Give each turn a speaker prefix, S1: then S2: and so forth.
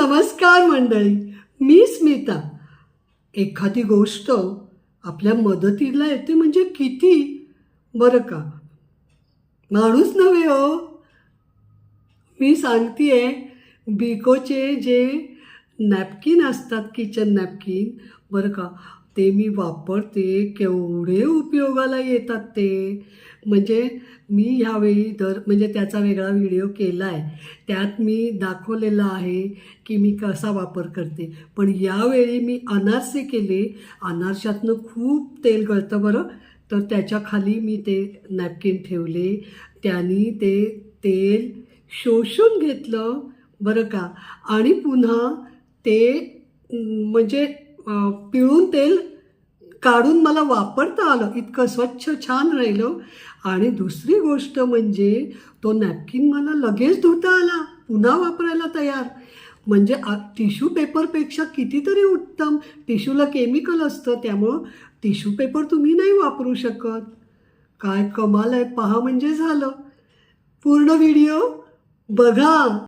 S1: नमस्कार मंडळी, मी स्मिता. एखादी गोष्ट आपल्या मदतीला येते म्हणजे किती बरं का, माणूस नव्हे हो. मी सांगतेय बिकोचे जे नॅपकिन असतात, किचन नॅपकिन बरं का, ते मी वापरते. केवढे उपयोगाला येतात ते. म्हणजे मी ह्यावेळी म्हणजे त्याचा वेगळा व्हिडिओ केला आहे. त्यात मी दाखवलेलं आहे की मी कसा वापर करते. पण यावेळी मी अनारसे केले. अनारशातनं खूप तेल गळतं बरं. तर त्याच्याखाली मी ते नॅपकिन ठेवले. त्यानी ते तेल शोषून घेतलं बरं का. आणि पुन्हा ते म्हणजे पिळून तेल काढून मला वापरता आलं. इतकं स्वच्छ छान राहिलं. आणि दुसरी गोष्ट म्हणजे तो नॅपकिन मला लगेच धुता आला, पुन्हा वापरायला तयार. म्हणजे टिश्यू पेपरपेक्षा कितीतरी उत्तम. टिश्यूला केमिकल असतं, त्यामुळं टिश्यू पेपर तुम्ही नाही वापरू शकत. काय कमाल आहे, पहा म्हणजे झालं. पूर्ण व्हिडिओ बघा.